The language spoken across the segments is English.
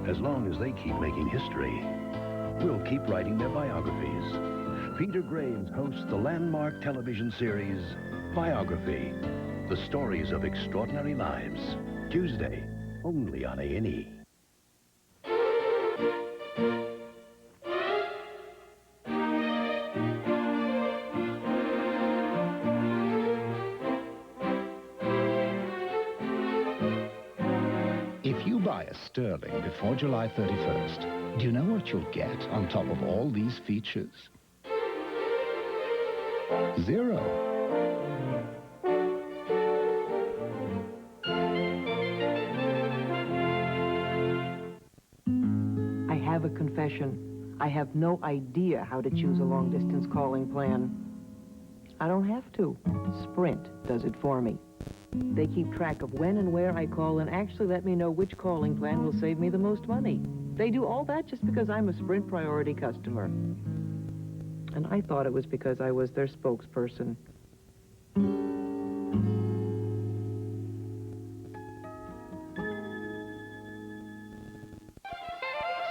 As long as they keep making history, we'll keep writing their biographies. Peter Graves hosts the landmark television series, Biography, the stories of extraordinary lives. Tuesday, only on A&E. If you buy a Sterling before July 31st, do you know what you'll get on top of all these features? Zero. I have a confession. I have no idea how to choose a long-distance calling plan. I don't have to. Sprint does it for me. They keep track of when and where I call and actually let me know which calling plan will save me the most money. They do all that just because I'm a Sprint Priority customer. And I thought it was because I was their spokesperson.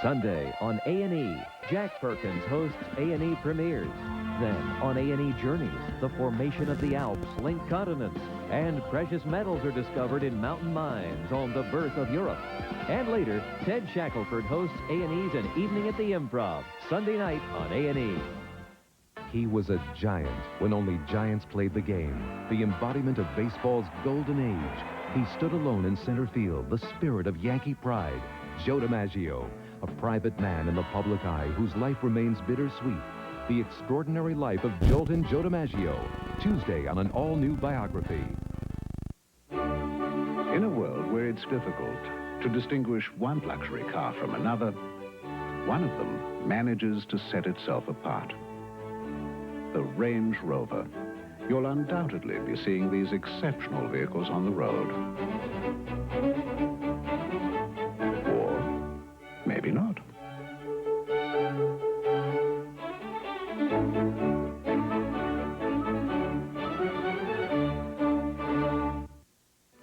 Sunday on A&E, Jack Perkins hosts A&E Premieres. Then on A&E Journeys, the formation of the Alps link continents, and precious metals are discovered in mountain mines on the birth of Europe. And later, Ted Shackelford hosts A&E's An Evening at the Improv, Sunday night on A&E. He was a giant when only giants played the game, the embodiment of baseball's golden age. He stood alone in center field, the spirit of Yankee pride, Joe DiMaggio, a private man in the public eye whose life remains bittersweet. The Extraordinary Life of Joltin' Joe DiMaggio, Tuesday on an all-new Biography. In a world where it's difficult to distinguish one luxury car from another, one of them manages to set itself apart. The Range Rover. You'll undoubtedly be seeing these exceptional vehicles on the road. Or maybe not.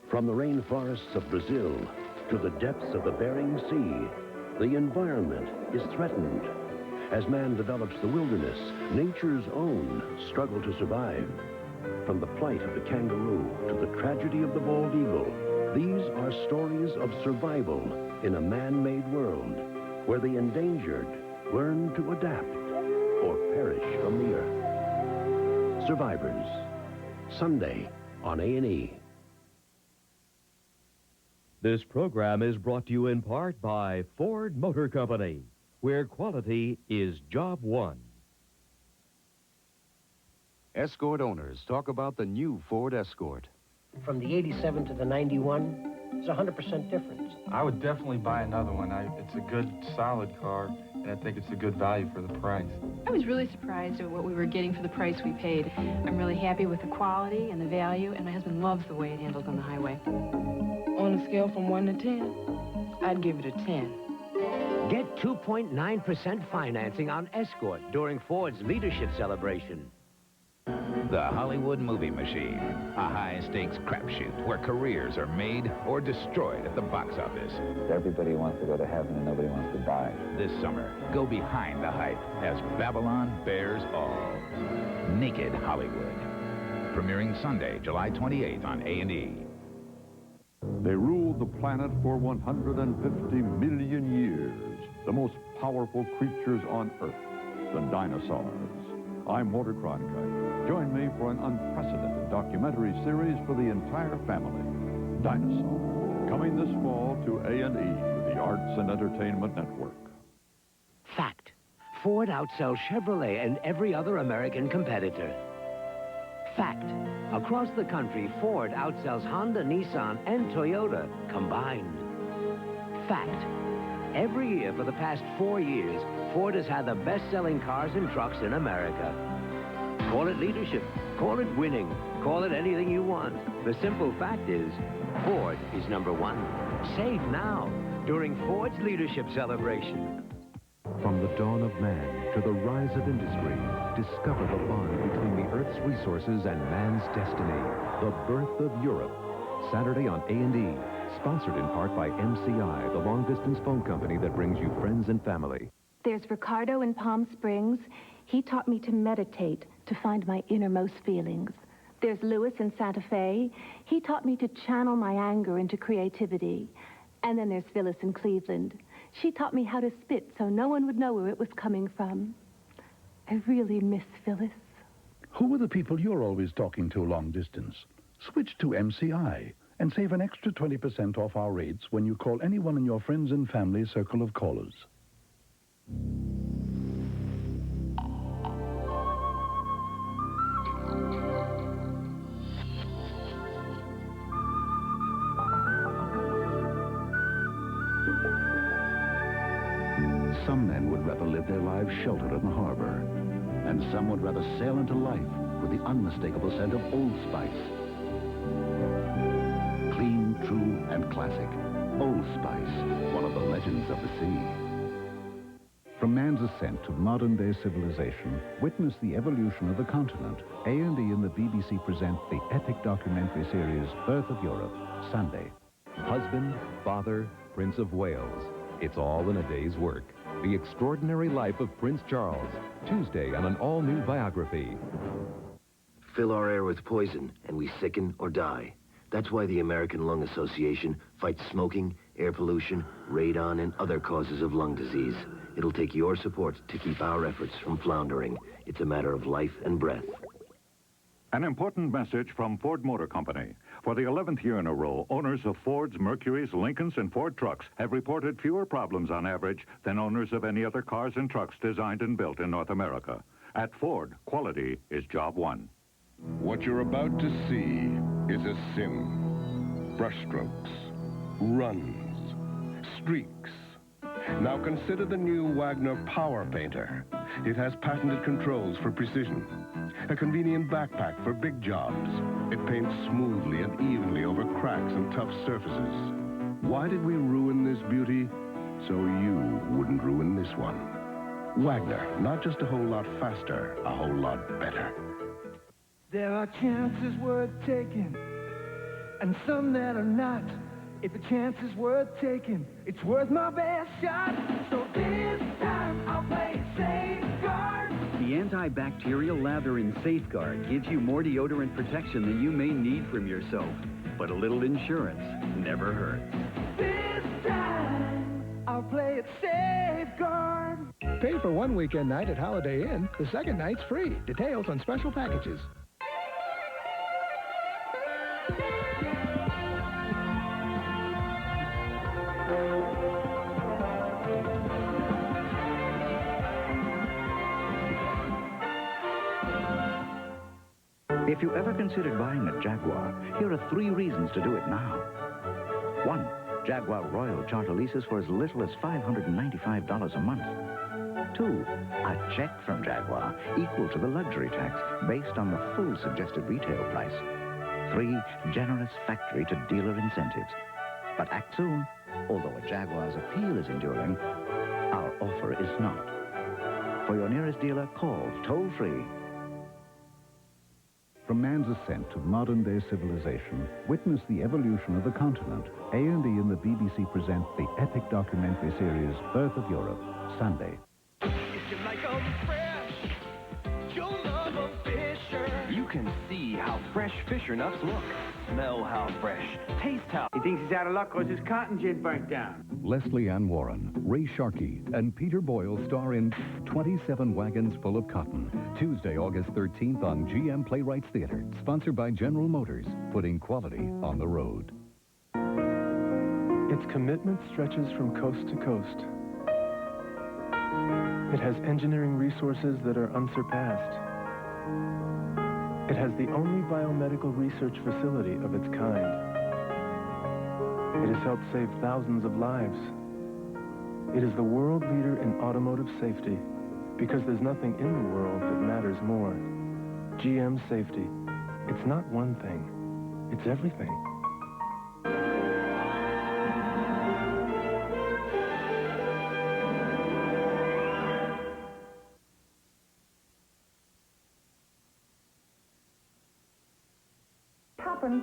From the rainforests of Brazil to the depths of the Bering Sea, the environment is threatened. As man develops the wilderness, nature's own struggle to survive. From the plight of the kangaroo to the tragedy of the bald eagle, these are stories of survival in a man-made world where the endangered learn to adapt or perish from the earth. Survivors, Sunday on A&E. This program is brought to you in part by Ford Motor Company, where quality is job one. Escort owners talk about the new Ford Escort. From the 87 to the 91, it's 100% difference. I would definitely buy another one. It's a good, solid car, and I think it's a good value for the price. I was really surprised at what we were getting for the price we paid. I'm really happy with the quality and the value, and my husband loves the way it handles on the highway. On a scale from 1 to 10, I'd give it a 10. Get 2.9% financing on Escort during Ford's leadership celebration. The Hollywood Movie Machine, a high-stakes crapshoot where careers are made or destroyed at the box office. Everybody wants to go to heaven and nobody wants to die. This summer, go behind the hype as Babylon bears all. Naked Hollywood. Premiering Sunday, July 28th on A&E. They ruled the planet for 150 million years. The most powerful creatures on Earth, the dinosaurs. I'm Walter Cronkite. Join me for an unprecedented documentary series for the entire family. Dinosaurs. Coming this fall to A&E, the Arts and Entertainment Network. Fact. Ford outsells Chevrolet and every other American competitor. Fact. Across the country, Ford outsells Honda, Nissan, and Toyota combined. Fact. Every year for the past 4 years, Ford has had the best-selling cars and trucks in America. Call it leadership, call it winning, call it anything you want. The simple fact is, Ford is number one. Save now during Ford's leadership celebration. From the dawn of man to the rise of industry, discover the bond between the Earth's resources and man's destiny. The Birth of Europe. Saturday on A&E, Sponsored in part by MCI, the long-distance phone company that brings you friends and family. There's Ricardo in Palm Springs. He taught me to meditate, to find my innermost feelings. There's Louis in Santa Fe. He taught me to channel my anger into creativity. And then there's Phyllis in Cleveland. She taught me how to spit so no one would know where it was coming from. I really miss Phyllis. Who are the people you're always talking to long distance? Switch to MCI and save an extra 20% off our rates when you call anyone in your friends and family circle of callers. Some men would rather live their lives sheltered in the harbor, and some would rather sail into life with the unmistakable scent of Old Spice. Clean, true, and classic. Old Spice, one of the legends of the sea. From man's ascent to modern-day civilization, witness the evolution of the continent. A&E and the BBC present the epic documentary series Birth of Europe, Sunday. Husband, father, Prince of Wales. It's all in a day's work. The Extraordinary Life of Prince Charles. Tuesday on an all-new biography. Fill our air with poison, and we sicken or die. That's why the American Lung Association fights smoking, air pollution, radon, and other causes of lung disease. It'll take your support to keep our efforts from floundering. It's a matter of life and breath. An important message from Ford Motor Company. For the 11th year in a row, owners of Fords, Mercurys, Lincolns, and Ford trucks have reported fewer problems on average than owners of any other cars and trucks designed and built in North America. At Ford, quality is job one. What you're about to see is a sim. Brushstrokes, runs, streaks. Now consider the new Wagner Power Painter. It has patented controls for precision. A convenient backpack for big jobs. It paints smoothly and evenly over cracks and tough surfaces. Why did we ruin this beauty? So you wouldn't ruin this one. Wagner, not just a whole lot faster, a whole lot better. There are chances worth taking, and some that are not. If a chance is worth taking, it's worth my best shot. So this time I'll play Safeguard. The antibacterial lather in Safeguard gives you more deodorant protection than you may need from your soap. But a little insurance never hurts. This time I'll play it Safeguard. Pay for one weekend night at Holiday Inn. The second night's free. Details on special packages. If you ever considered buying a Jaguar, here are 3 reasons to do it now. 1, Jaguar Royal charter leases for as little as $595 a month. 2, a check from Jaguar equal to the luxury tax based on the full suggested retail price. 3, generous factory-to-dealer incentives. But act soon. Although a Jaguar's appeal is enduring, our offer is not. For your nearest dealer, call toll-free. From man's ascent to modern-day civilization, witness the evolution of the continent. A&E and the BBC present the epic documentary series Birth of Europe, Sunday. If you like 'em fresh, you'll love 'em Fisher. You can see how fresh Fisher nuts look. Smell how fresh. Taste how. He thinks he's out of luck because his cotton gin burnt down. Leslie Ann Warren, Ray Sharkey, and Peter Boyle star in 27 Wagons Full of Cotton. Tuesday, August 13th on GM Playwrights Theater. Sponsored by General Motors, putting quality on the road. Its commitment stretches from coast to coast. It has engineering resources that are unsurpassed. It has the only biomedical research facility of its kind. It has helped save thousands of lives. It is the world leader in automotive safety because there's nothing in the world that matters more. GM Safety. It's not one thing. It's everything.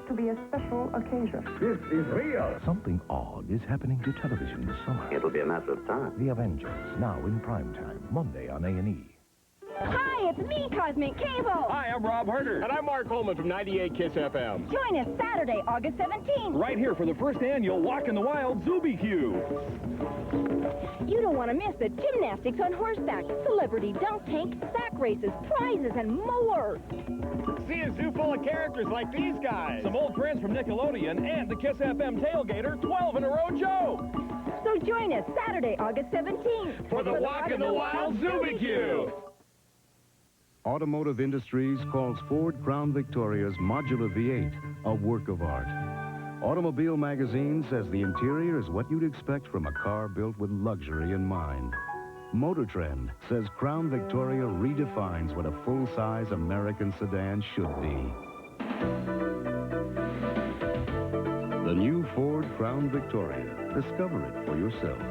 to be a special occasion. This is real. Something odd is happening to television this summer. It'll be a matter of time. The Avengers, now in primetime, Monday on A&E. Hi, it's me, Cosmic Cable. Hi, I'm Rob Herter. And I'm Mark Coleman from 98 KISS FM. Join us Saturday, August 17th. Right here for the first annual Walk in the Wild Zooby-Q. You don't want to miss the gymnastics on horseback, celebrity dunk tank, sack races, prizes, and more. See a zoo full of characters like these guys. Some old friends from Nickelodeon and the KISS FM tailgater, 12 in a row Joe. So join us Saturday, August 17th. For the Walk in the Wild Zooby-Q. Automotive Industries calls Ford Crown Victoria's Modular V8 a work of art. Automobile Magazine says the interior is what you'd expect from a car built with luxury in mind. Motor Trend says Crown Victoria redefines what a full-size American sedan should be. The new Ford Crown Victoria. Discover it for yourself.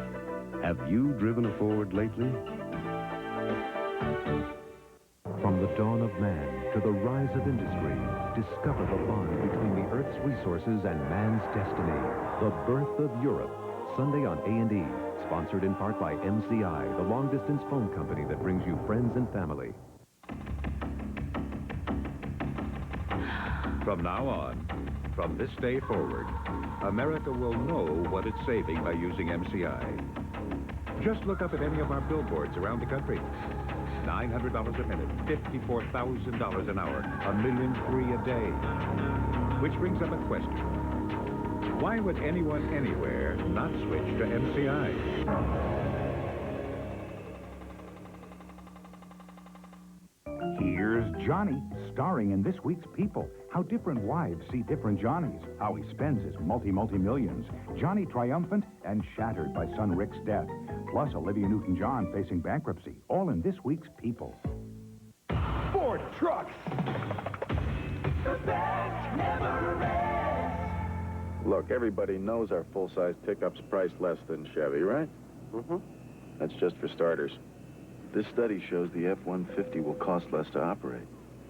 Have you driven a Ford lately? From the dawn of man to the rise of industry, discover the bond between the Earth's resources and man's destiny. The Birth of Europe, Sunday on A&E, sponsored in part by MCI, the long-distance phone company that brings you friends and family. From now on, from this day forward, America will know what it's saving by using MCI. Just look up at any of our billboards around the country. $900 a minute, $54,000 an hour, $1.3 million a day. Which brings up a question. Why would anyone anywhere not switch to MCI? Here's Johnny, starring in this week's People. How different wives see different Johnnies. How he spends his multi-millions. Johnny triumphant and shattered by son Rick's death. Plus Olivia Newton-John facing bankruptcy. All in this week's People. Ford trucks. The best never rests. Look, everybody knows our full-size pickup's priced less than Chevy, right? Mm-hmm. That's just for starters. This study shows the F-150 will cost less to operate.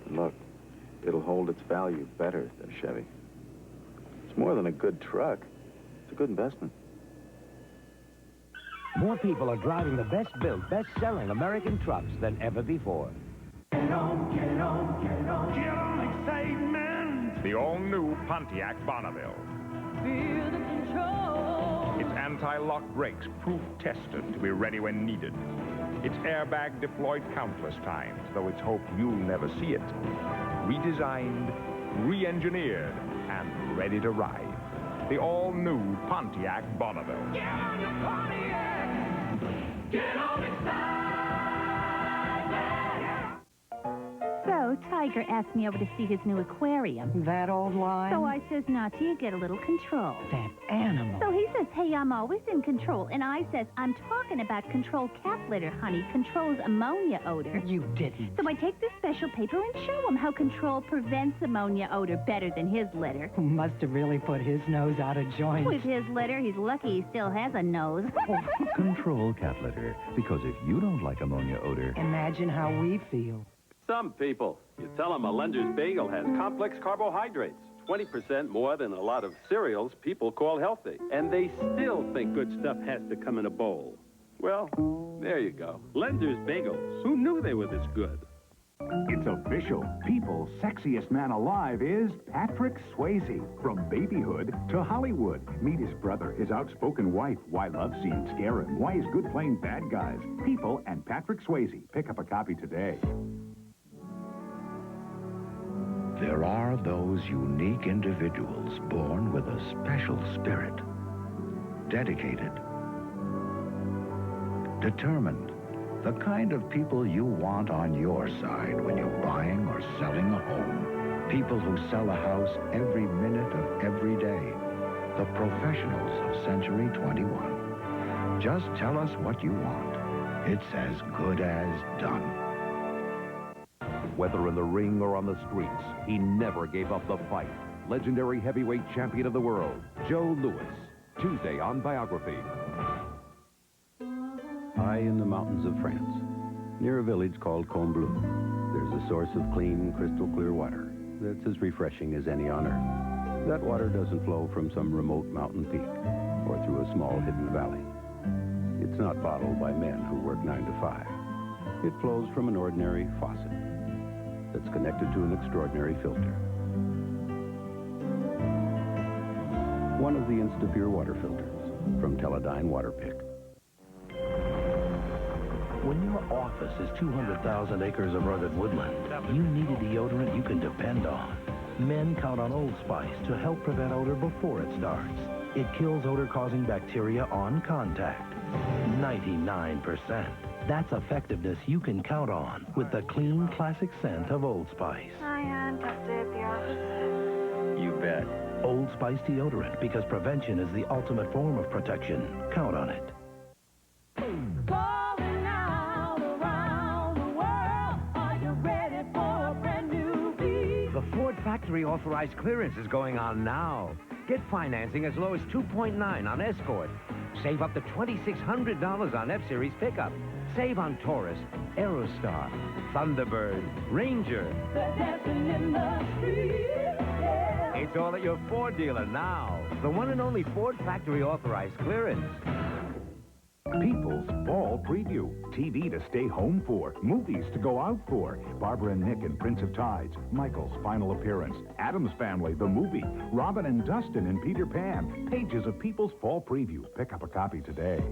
And look, it'll hold its value better than Chevy. It's more than a good truck. It's a good investment. More people are driving the best-built, best-selling American trucks than ever before. Get on, get on, get on. Get on, excitement. The all-new Pontiac Bonneville. Feel the control. Its anti-lock brakes proof-tested to be ready when needed. Its airbag deployed countless times, though it's hoped you'll never see it. Redesigned, re-engineered, and ready to ride. The all-new Pontiac Bonneville. Get on the Pontiac. Get on excitement. So, Tiger asked me over to see his new aquarium. That old line? So I says, now till you get a little control. That animal. So he says, hey, I'm always in control. And I says, I'm talking about Control cat litter, honey. Control's ammonia odor. You didn't. So I take this special paper and show him how Control prevents ammonia odor better than his litter. Must have really put his nose out of joint. With his litter, he's lucky he still has a nose. Control cat litter, because if you don't like ammonia odor... Imagine how we feel. Some people, you tell them a Lender's bagel has complex carbohydrates, 20% more than a lot of cereals people call healthy. And they still think good stuff has to come in a bowl. Well, there you go. Lender's bagels. Who knew they were this good? It's official. People's sexiest man alive is Patrick Swayze. From babyhood to Hollywood. Meet his brother, his outspoken wife. Why love scenes scare him. Why he's good playing bad guys. People and Patrick Swayze. Pick up a copy today. There are those unique individuals born with a special spirit. Dedicated. Determined. The kind of people you want on your side when you're buying or selling a home. People who sell a house every minute of every day. The professionals of Century 21. Just tell us what you want. It's as good as done. Whether in the ring or on the streets, he never gave up the fight. Legendary heavyweight champion of the world, Joe Louis. Tuesday on Biography. High in the mountains of France, near a village called Combloux, there's a source of clean, crystal clear water that's as refreshing as any on earth. That water doesn't flow from some remote mountain peak or through a small hidden valley. It's not bottled by men who work 9 to 5. It flows from an ordinary faucet that's connected to an extraordinary filter. One of the Instapure water filters from Teledyne Water Pick. When your office is 200,000 acres of rugged woodland, you need a deodorant you can depend on. Men count on Old Spice to help prevent odor before it starts. It kills odor-causing bacteria on contact. 99%. That's effectiveness you can count on with the clean, classic scent of Old Spice. Hi, Aunt. Upstairs at the office. You bet. Old Spice deodorant, because prevention is the ultimate form of protection. Count on it. Calling out around the world. Are you ready for a brand new beat? The Ford factory authorized clearance is going on now. Get financing as low as 2.9 on Escort. Save up to $2,600 on F-Series pickup. Save on Taurus, Aerostar, Thunderbird, Ranger. They're dancing in the street. Yeah. It's all at your Ford dealer now. The one and only Ford factory authorized clearance. People's Fall Preview. TV to stay home for. Movies to go out for. Barbara and Nick in Prince of Tides. Michael's final appearance. Addams Family, the movie. Robin and Dustin in Peter Pan. Pages of People's Fall Preview. Pick up a copy today.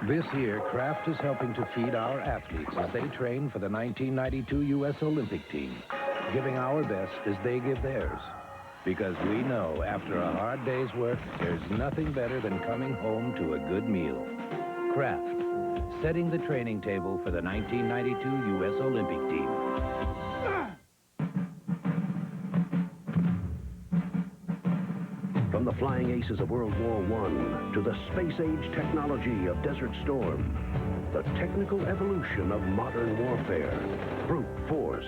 This year, Kraft is helping to feed our athletes as they train for the 1992 U.S. Olympic team, giving our best as they give theirs. Because we know after a hard day's work, there's nothing better than coming home to a good meal. Kraft, setting the training table for the 1992 U.S. Olympic team. From the flying aces of World War I to the space-age technology of Desert Storm, the technical evolution of modern warfare, brute force.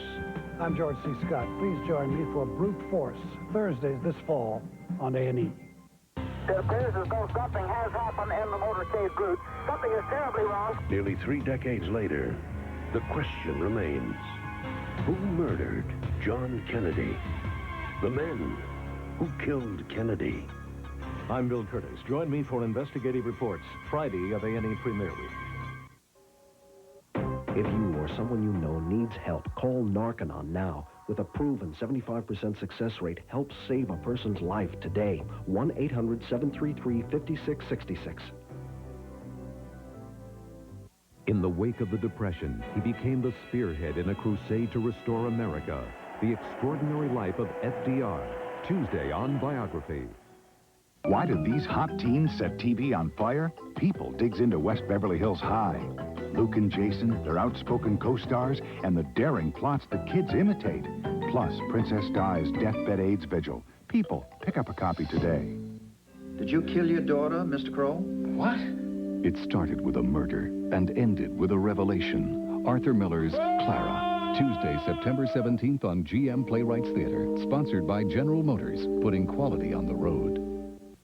I'm George C. Scott. Please join me for Brute Force, Thursdays this fall on A&E. It appears as though something has happened in the motorcade brute. Something is terribly wrong. Nearly 3 decades later, the question remains, who murdered John Kennedy? The men who killed Kennedy. I'm Bill Curtis. Join me for Investigative Reports, Friday of A&E Premiere Week. If you or someone you know needs help, call Narcanon now. With a proven 75% success rate, help save a person's life today. 1-800-733-5666. In the wake of the Depression, he became the spearhead in a crusade to restore America. The Extraordinary Life of FDR. Tuesday on Biography. Why did these hot teens set TV on fire? People digs into West Beverly Hills High. Luke and Jason, their outspoken co-stars, and the daring plots the kids imitate. Plus, Princess Di's deathbed AIDS vigil. People, pick up a copy today. Did you kill your daughter, Mr. Kroll? What? It started with a murder and ended with a revelation. Arthur Miller's Clara. Tuesday, September 17th on GM Playwrights Theater. Sponsored by General Motors, putting quality on the road.